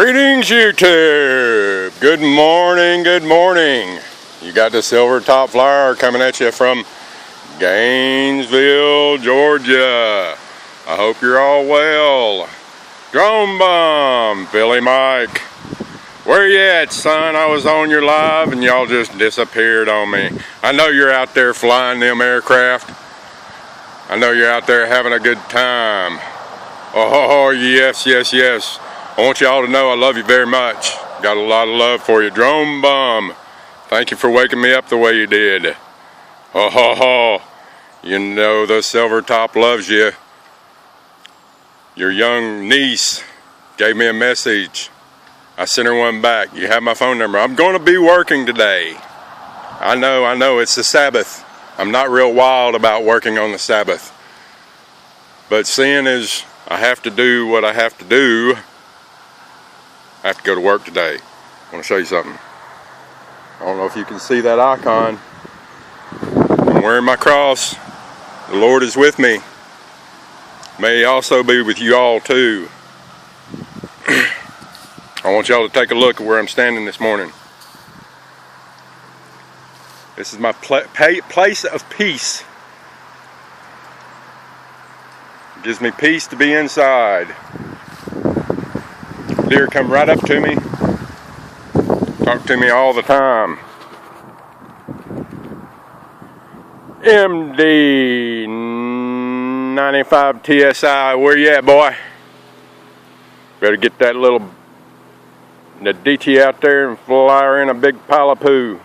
Greetings, YouTube. Good morning, good morning. You got the Silver Top Flyer coming at you from Gainesville, Georgia. I hope you're all well. Drone Bomb, Philly Mike. Where you at, son? I was on your live and y'all just disappeared on me. I know you're out there flying them aircraft. I know you're out there having a good time. Oh, yes, yes, yes. I want y'all to know I love you very much. Got a lot of love for you. Drone Bomb, thank you for waking me up the way you did. Oh, you know the Silver Top loves you. Your young niece gave me a message. I sent her one back. You have my phone number. I'm going to be working today. I know, it's the Sabbath. I'm not real wild about working on the Sabbath. But seeing as I have to do what I have to do, I have to go to work today. I want to show you something. I don't know if you can see that icon. I'm wearing my cross. The Lord is with me. May He also be with you all too. I want y'all to take a look at where I'm standing this morning. This is my place of peace. It gives me peace to be inside. Deer come right up to me, talk to me all the time. MD 95 TSI, where you at, boy? Better get that the DT out there and fly her in a big pile of poo.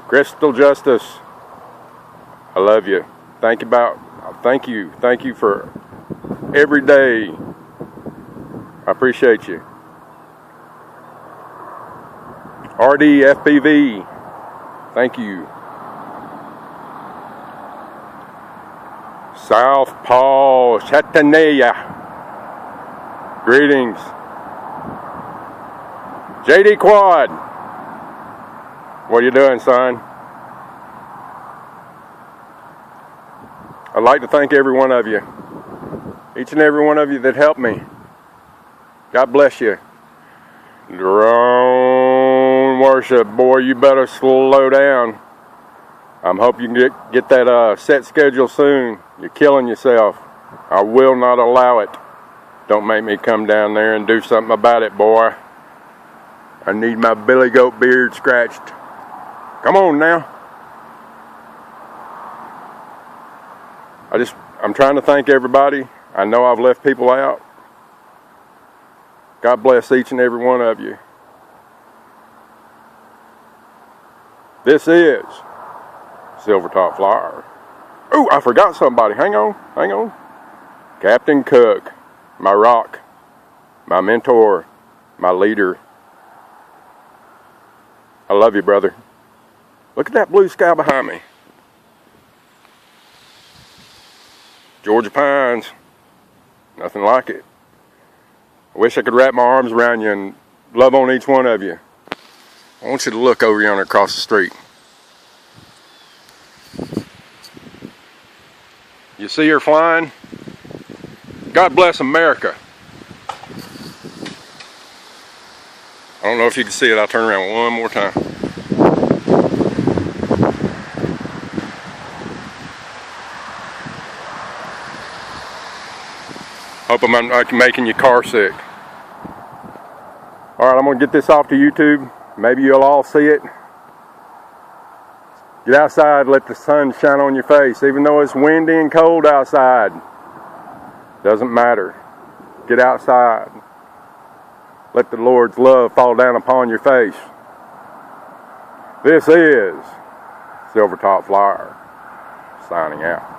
Crystal Justice, I love you. Thank you for every day. I appreciate you. RD FPV, thank you. Southpaw Chattanooga, greetings. JD Quad, what you doing, son? I'd like to thank every one of you. Each and every one of you that helped me. God bless you. Drone Worship, boy, you better slow down. I'm hoping you can get that set schedule soon. You're killing yourself. I will not allow it. Don't make me come down there and do something about it, boy. I need my billy goat beard scratched. Come on now. I'm trying to thank everybody. I know I've left people out. God bless each and every one of you. This is Silver Top Flyer. Oh, I forgot somebody. Hang on. Captain Cook, my rock, my mentor, my leader. I love you, brother. Look at that blue sky behind me. Georgia pines. Nothing like it. I wish I could wrap my arms around you and love on each one of you. I want you to look over yonder across the street. You see her flying? God bless America. I don't know if you can see it. I'll turn around one more time. Hope I'm not making you car sick. Alright, I'm going to get this off to YouTube. Maybe you'll all see it. Get outside, let the sun shine on your face. Even though it's windy and cold outside. Doesn't matter. Get outside. Let the Lord's love fall down upon your face. This is Silver Top Flyer, signing out.